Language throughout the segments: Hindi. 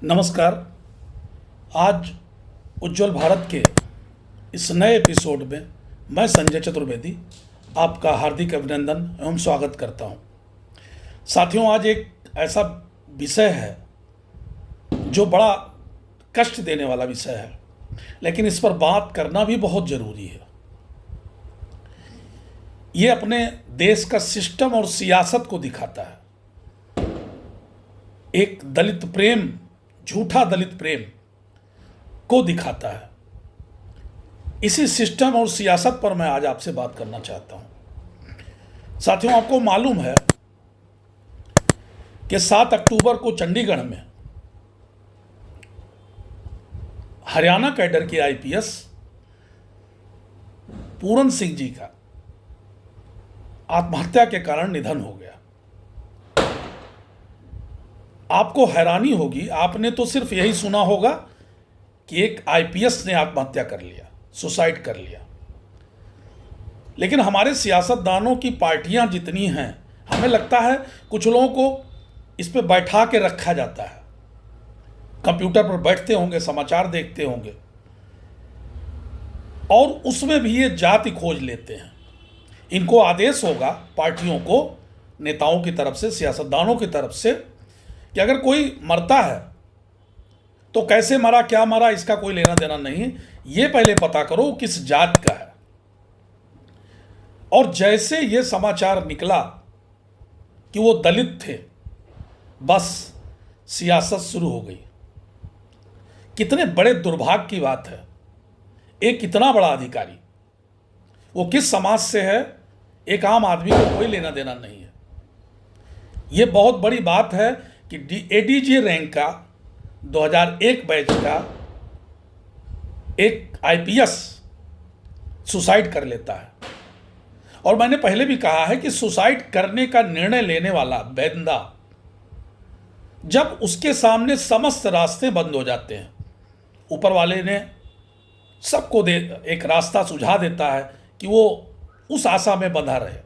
नमस्कार। आज उज्ज्वल भारत के इस नए एपिसोड में मैं संजय चतुर्वेदी आपका हार्दिक अभिनंदन एवं स्वागत करता हूं। साथियों, आज एक ऐसा विषय है जो बड़ा कष्ट देने वाला विषय है, लेकिन इस पर बात करना भी बहुत ज़रूरी है। ये अपने देश का सिस्टम और सियासत को दिखाता है। एक दलित प्रेम, झूठा दलित प्रेम को दिखाता है। इसी सिस्टम और सियासत पर मैं आज आपसे बात करना चाहता हूं। साथियों, आपको मालूम है कि 7 अक्टूबर को चंडीगढ़ में हरियाणा कैडर के आईपीएस पूरन सिंह जी का आत्महत्या के कारण निधन हो गया। आपको हैरानी होगी, आपने तो सिर्फ यही सुना होगा कि एक आईपीएस ने आत्महत्या कर लिया, सुसाइड कर लिया। लेकिन हमारे सियासतदानों की पार्टियां जितनी हैं, हमें लगता है कुछ लोगों को इस पे बैठा के रखा जाता है। कंप्यूटर पर बैठते होंगे, समाचार देखते होंगे और उसमें भी ये जाति खोज लेते हैं। इनको आदेश होगा पार्टियों को, नेताओं की तरफ से, सियासतदानों की तरफ से, कि अगर कोई मरता है तो कैसे मरा, क्या मरा, इसका कोई लेना देना नहीं, ये पहले पता करो किस जात का है। और जैसे ये समाचार निकला कि वो दलित थे, बस सियासत शुरू हो गई। कितने बड़े दुर्भाग्य की बात है। एक इतना बड़ा अधिकारी, वो किस समाज से है, एक आम आदमी को कोई लेना देना नहीं है। ये बहुत बड़ी बात है कि एडीजी रैंक का 2001 बैच का एक आईपीएस सुसाइड कर लेता है। और मैंने पहले भी कहा है कि सुसाइड करने का निर्णय लेने वाला बंदा, जब उसके सामने समस्त रास्ते बंद हो जाते हैं, ऊपर वाले ने सबको एक रास्ता सुझा देता है कि वो उस आशा में बंधा रहे,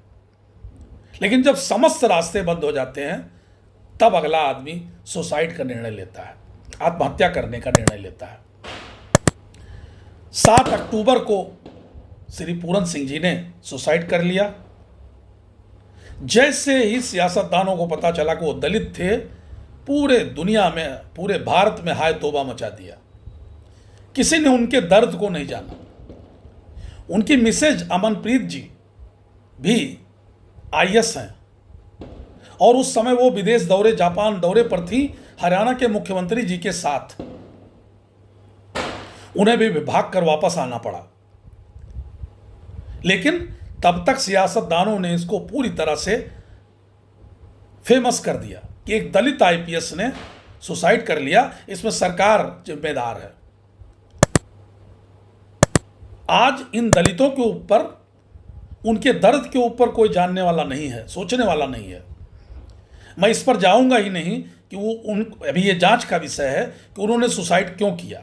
लेकिन जब समस्त रास्ते बंद हो जाते हैं, तब अगला आदमी सुसाइड का निर्णय लेता है, आत्महत्या करने का निर्णय लेता है। 7 अक्टूबर को श्री पूरन सिंह जी ने सुसाइड कर लिया। जैसे ही सियासतदानों को पता चला कि वो दलित थे, पूरे दुनिया में, पूरे भारत में हाय तौबा मचा दिया। किसी ने उनके दर्द को नहीं जाना। उनकी मिसेज अमनप्रीत जी भी आईएएस हैं और उस समय वो विदेश दौरे, जापान दौरे पर थी हरियाणा के मुख्यमंत्री जी के साथ। उन्हें भी भाग कर वापस आना पड़ा। लेकिन तब तक सियासतदानों ने इसको पूरी तरह से फेमस कर दिया कि एक दलित आईपीएस ने सुसाइड कर लिया, इसमें सरकार जिम्मेदार है। आज इन दलितों के ऊपर, उनके दर्द के ऊपर कोई जानने वाला नहीं है, सोचने वाला नहीं है। मैं इस पर जाऊंगा ही नहीं कि वो अभी ये जांच का विषय है कि उन्होंने सुसाइड क्यों किया।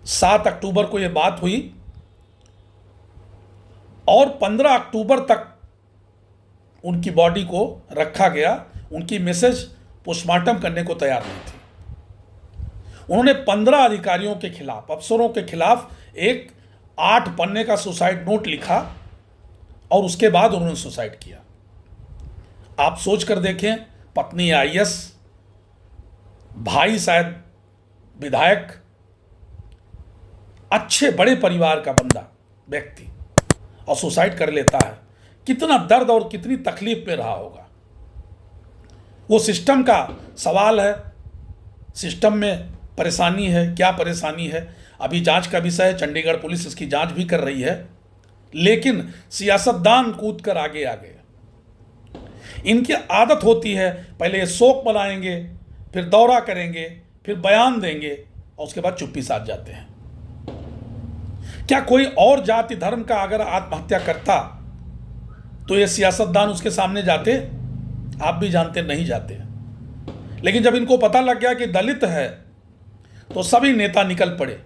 7 अक्टूबर को ये बात हुई और 15 अक्टूबर तक उनकी बॉडी को रखा गया। उनकी मिसेज पोस्टमार्टम करने को तैयार नहीं थी। उन्होंने 15 अधिकारियों के खिलाफ, अफसरों के खिलाफ एक 8 पन्ने का सुसाइड नोट लिखा और उसके बाद उन्होंने सुसाइड किया। आप सोच कर देखें, पत्नी आईएएस, भाई शायद विधायक, अच्छे बड़े परिवार का बंदा, व्यक्ति, और सुसाइड कर लेता है। कितना दर्द और कितनी तकलीफ में रहा होगा। वो सिस्टम का सवाल है, सिस्टम में परेशानी है, क्या परेशानी है, अभी जांच का विषय है। चंडीगढ़ पुलिस इसकी जांच भी कर रही है, लेकिन सियासतदान कूद कर आगे आ गए। इनकी आदत होती है, पहले ये शोक मनाएंगे, फिर दौरा करेंगे, फिर बयान देंगे और उसके बाद चुप्पी साध जाते हैं। क्या कोई और जाति धर्म का अगर आत्महत्या करता तो ये सियासतदान उसके सामने जाते? आप भी जानते नहीं जाते। लेकिन जब इनको पता लग गया कि दलित है तो सभी नेता निकल पड़े।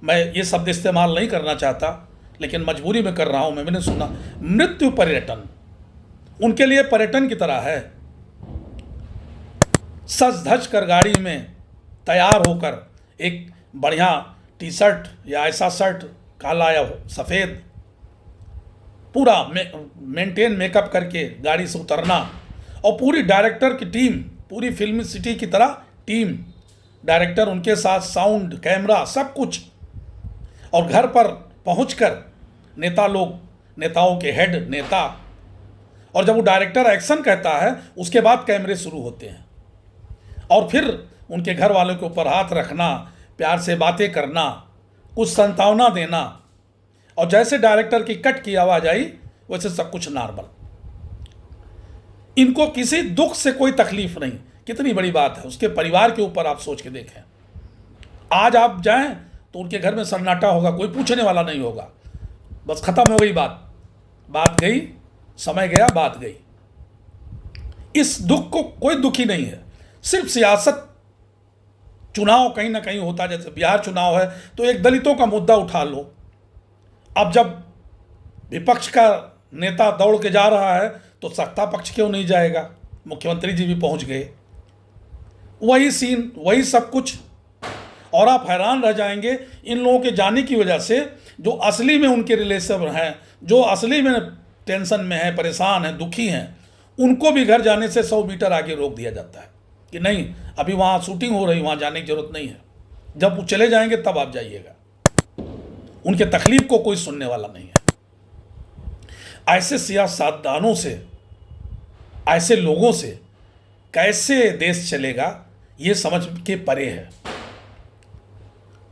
मैं ये शब्द इस्तेमाल नहीं करना चाहता, लेकिन मजबूरी में कर रहा हूं। मैंने सुना मृत्यु पर्यटन, उनके लिए पर्यटन की तरह है। सज धज कर गाड़ी में तैयार होकर, एक बढ़िया टी शर्ट या ऐसा शर्ट काला या सफ़ेद, पूरा मेंटेन मेकअप करके गाड़ी से उतरना, और पूरी डायरेक्टर की टीम, पूरी फिल्म सिटी की तरह टीम, डायरेक्टर उनके साथ, साउंड, कैमरा, सब कुछ, और घर पर पहुंचकर नेता लोग, नेताओं के हेड नेता, और जब वो डायरेक्टर एक्शन कहता है उसके बाद कैमरे शुरू होते हैं, और फिर उनके घर वालों के ऊपर हाथ रखना, प्यार से बातें करना, कुछ सांत्वना देना, और जैसे डायरेक्टर की कट की आवाज़ आई वैसे सब कुछ नॉर्मल। इनको किसी दुख से कोई तकलीफ नहीं। कितनी बड़ी बात है। उसके परिवार के ऊपर आप सोच के देखें, आज आप जाएं तो उनके घर में सन्नाटा होगा, कोई पूछने वाला नहीं होगा, बस खत्म हो गई बात, बात गई, समय गया, बात गई। इस दुख को कोई दुखी नहीं है। सिर्फ सियासत, चुनाव कहीं ना कहीं होता, जैसे बिहार चुनाव है तो एक दलितों का मुद्दा उठा लो। अब जब विपक्ष का नेता दौड़ के जा रहा है तो सत्ता पक्ष क्यों नहीं जाएगा? मुख्यमंत्री जी भी पहुंच गए, वही सीन, वही सब कुछ। और आप हैरान रह जाएंगे इन लोगों के जाने की वजह से, जो असली में उनके रिलेशन हैं, जो असली में टेंशन में हैं, परेशान हैं, दुखी हैं, उनको भी घर जाने से 100 मीटर आगे रोक दिया जाता है कि नहीं, अभी वहाँ शूटिंग हो रही, वहाँ जाने की जरूरत नहीं है, जब वो चले जाएंगे तब आप जाइएगा। उनके तकलीफ को कोई सुनने वाला नहीं है। ऐसे सियासतदानों से, ऐसे लोगों से कैसे देश चलेगा, ये समझ के परे है।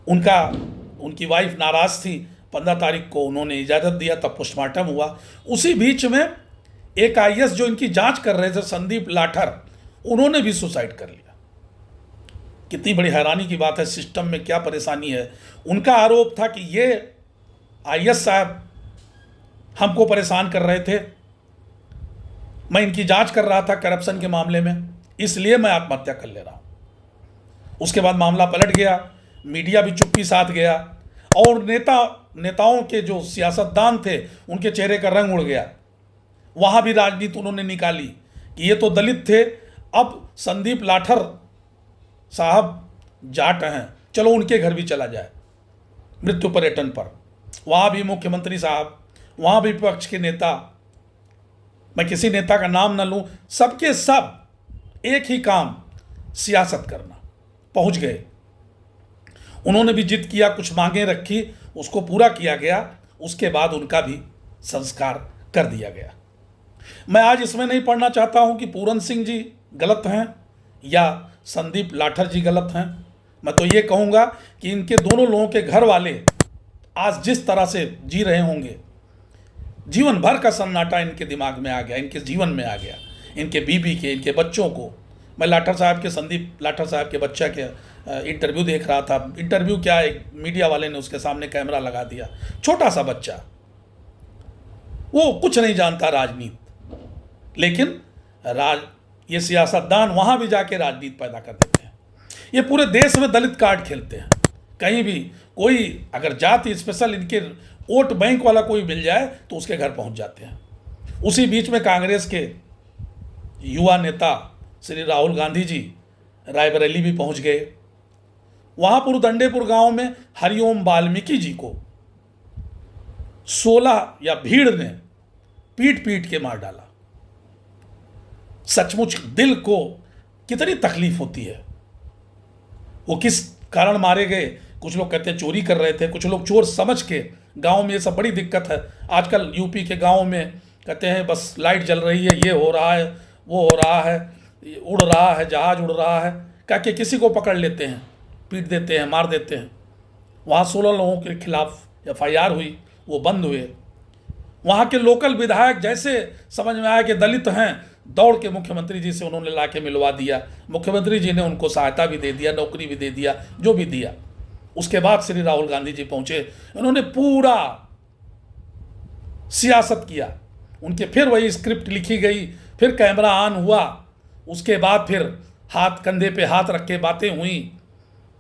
उनकी वाइफ नाराज थी, 15 तारीख को उन्होंने इजाज़त दिया, तब पोस्टमार्टम हुआ। उसी बीच में एक आईएएस जो इनकी जांच कर रहे थे, संदीप लाठर, उन्होंने भी सुसाइड कर लिया। कितनी बड़ी हैरानी की बात है, सिस्टम में क्या परेशानी है। उनका आरोप था कि ये आईएएस साहब हमको परेशान कर रहे थे, मैं इनकी जांच कर रहा था करप्शन के मामले में, इसलिए मैं आत्महत्या कर ले रहा हूं। उसके बाद मामला पलट गया, मीडिया भी चुप्पी साध गया, और नेताओं के जो सियासतदान थे उनके चेहरे का रंग उड़ गया। वहाँ भी राजनीति उन्होंने निकाली कि ये तो दलित थे, अब संदीप लाठर साहब जाट हैं, चलो उनके घर भी चला जाए मृत्यु पर्यटन पर। वहाँ भी मुख्यमंत्री साहब, वहाँ भी विपक्ष के नेता, मैं किसी नेता का नाम न लूँ, सबके सब एक ही काम, सियासत करना। पहुँच गए, उन्होंने भी जिद किया, कुछ मांगें रखी, उसको पूरा किया गया। उसके बाद उनका भी संस्कार कर दिया गया। मैं आज इसमें नहीं पढ़ना चाहता हूं कि पूरन सिंह जी गलत हैं या संदीप लाठर जी गलत हैं। मैं तो ये कहूँगा कि इनके दोनों लोगों के घर वाले आज जिस तरह से जी रहे होंगे, जीवन भर का सन्नाटा इनके दिमाग में आ गया, इनके जीवन में आ गया, इनके बीबी के, इनके बच्चों को। मैं लाठर साहब के, संदीप लाठर साहब के बच्चा के इंटरव्यू देख रहा था। इंटरव्यू क्या, एक मीडिया वाले ने उसके सामने कैमरा लगा दिया, छोटा सा बच्चा, वो कुछ नहीं जानता राजनीति, लेकिन ये सियासतदान वहाँ भी जाके राजनीति पैदा कर देते हैं। ये पूरे देश में दलित कार्ड खेलते हैं। कहीं भी कोई अगर जाति स्पेशल इनके वोट बैंक वाला कोई मिल जाए तो उसके घर पहुँच जाते हैं। उसी बीच में कांग्रेस के युवा नेता श्री राहुल गांधी जी रायबरेली भी पहुँच गए। वहाँ पुरदंडेपुर गांव में हरिओम वाल्मीकि जी को 16 या भीड़ ने पीट पीट के मार डाला। सचमुच दिल को कितनी तकलीफ होती है। वो किस कारण मारे गए? कुछ लोग कहते हैं चोरी कर रहे थे, कुछ लोग चोर समझ के। गांव में ये सब बड़ी दिक्कत है आजकल। यूपी के गांव में कहते हैं बस लाइट जल रही है, ये हो रहा है, वो हो रहा है, उड़ रहा है, जहाज उड़ रहा है, कह के किसी को पकड़ लेते हैं, पीट देते हैं, मार देते हैं। वहाँ 16 लोगों के खिलाफ FIR हुई, वो बंद हुए। वहाँ के लोकल विधायक जैसे समझ में आया कि दलित हैं, दौड़ के मुख्यमंत्री जी से उन्होंने ला के मिलवा दिया। मुख्यमंत्री जी ने उनको सहायता भी दे दिया, नौकरी भी दे दिया, जो भी दिया। उसके बाद श्री राहुल गांधी जी पहुँचे, उन्होंने पूरा सियासत किया। उनके फिर वही स्क्रिप्ट लिखी गई, फिर कैमरा ऑन हुआ, उसके बाद फिर हाथ कंधे पे हाथ रख के बातें हुई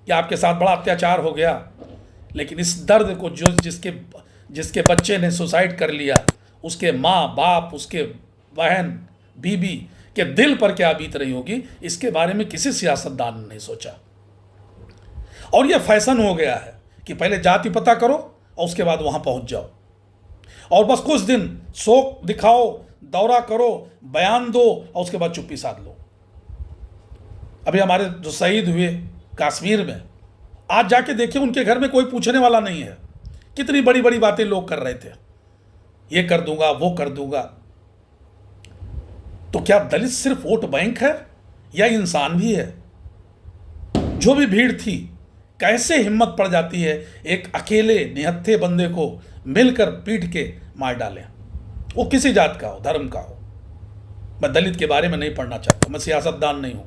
कि आपके साथ बड़ा अत्याचार हो गया। लेकिन इस दर्द को जो जिसके बच्चे ने सुसाइड कर लिया, उसके माँ बाप, उसके बहन बीबी, कि दिल पर क्या बीत रही होगी, इसके बारे में किसी सियासतदान ने नहीं सोचा। और यह फैशन हो गया है कि पहले जाति पता करो और उसके बाद वहां पहुंच जाओ, और बस कुछ दिन शोक दिखाओ, दौरा करो, बयान दो और उसके बाद चुप्पी साध लो। अभी हमारे जो शहीद हुए कश्मीर में, आज जाके देखिए उनके घर में कोई पूछने वाला नहीं है। कितनी बड़ी बड़ी बातें लोग कर रहे थे, ये कर दूंगा, वो कर दूंगा। तो क्या दलित सिर्फ वोट बैंक है या इंसान भी है? जो भी भीड़ थी, कैसे हिम्मत पड़ जाती है एक अकेले निहत्थे बंदे को मिलकर पीट के मार डालें, वो किसी जात का हो, धर्म का हो। मैं दलित के बारे में नहीं पढ़ना चाहता, मैं सियासतदान नहीं हूं।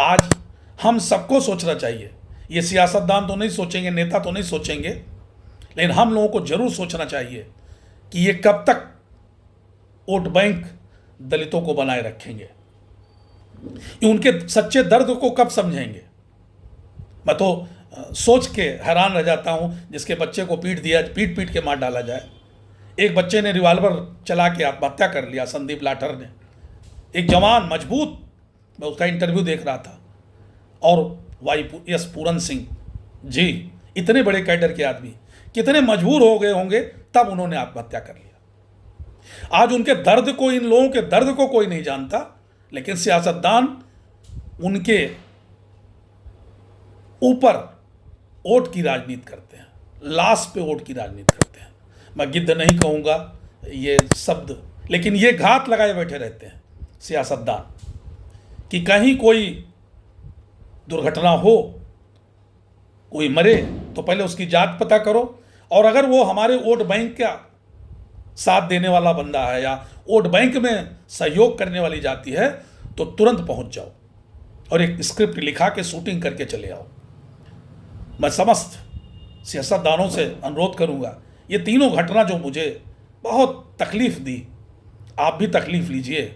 आज हम सबको सोचना चाहिए, ये सियासतदान तो नहीं सोचेंगे, नेता तो नहीं सोचेंगे, लेकिन हम लोगों को जरूर सोचना चाहिए कि ये कब तक वोट बैंक दलितों को बनाए रखेंगे, ये उनके सच्चे दर्द को कब समझेंगे। मैं तो सोच के हैरान रह जाता हूं, जिसके बच्चे को पीट पीट के मार डाला जाए। एक बच्चे ने रिवॉल्वर चला के आत्महत्या कर लिया, संदीप लाठर ने। एक जवान मजबूत, मैं उसका इंटरव्यू देख रहा था, और YS पूरन सिंह जी, इतने बड़े कैडर के आदमी कितने मजबूर हो गए होंगे, तब उन्होंने आत्महत्या कर लिया। आज उनके दर्द को, इन लोगों के दर्द को कोई नहीं जानता, लेकिन सियासतदान उनके ऊपर वोट की राजनीति करते हैं, लाश पे वोट की राजनीति करते हैं। मैं गिद्ध नहीं कहूँगा ये शब्द, लेकिन ये घात लगाए बैठे रहते हैं सियासतदान कि कहीं कोई दुर्घटना हो, कोई मरे तो पहले उसकी जात पता करो, और अगर वो हमारे वोट बैंक का साथ देने वाला बंदा है या वोट बैंक में सहयोग करने वाली जाति है तो तुरंत पहुंच जाओ और एक स्क्रिप्ट लिखा के शूटिंग करके चले आओ। मैं समस्त सियासतदानों से अनुरोध करूंगा, ये तीनों घटना जो मुझे बहुत तकलीफ दी, आप भी तकलीफ लीजिए।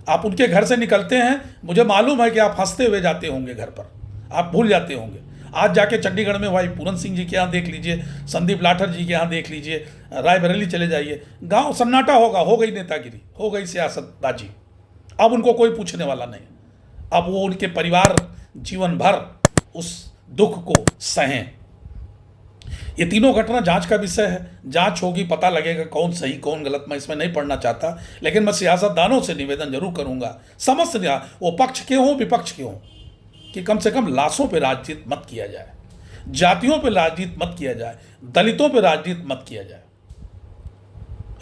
आप उनके घर से निकलते हैं, मुझे मालूम है कि आप हंसते हुए जाते होंगे घर पर, आप भूल जाते होंगे। आज जाके चंडीगढ़ में भाई पूरन सिंह जी के यहाँ देख लीजिए, संदीप लाठर जी के यहाँ देख लीजिए, रायबरेली चले जाइए, गांव सन्नाटा होगा, हो गई नेतागिरी, हो गई सियासतबाजी। अब उनको कोई पूछने वाला नहीं। अब वो उनके परिवार जीवन भर उस दुख को सहें। ये तीनों घटना जांच का विषय है, जांच होगी, पता लगेगा कौन सही कौन गलत। मैं इसमें नहीं पढ़ना चाहता, लेकिन मैं सियासतदानों से निवेदन जरूर करूंगा, समस्त वो पक्ष के हों विपक्ष के हों, कि कम से कम लाशों पे राजनीति मत किया जाए, जातियों पे राजनीति मत किया जाए, दलितों पे राजनीति मत किया जाए।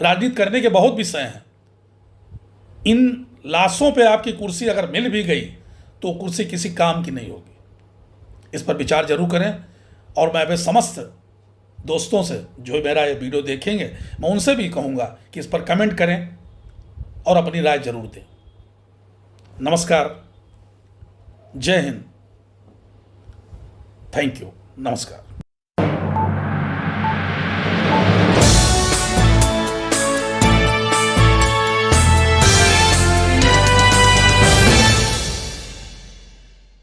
राजनीति करने के बहुत विषय हैं। इन लाशों पे आपकी कुर्सी अगर मिल भी गई तो कुर्सी किसी काम की नहीं होगी। इस पर विचार जरूर करें, और मैं वे समस्त दोस्तों से जो मेरा ये वीडियो देखेंगे, मैं उनसे भी कहूँगा कि इस पर कमेंट करें और अपनी राय जरूर दें। नमस्कार, जय हिंद, थैंक यू, नमस्कार।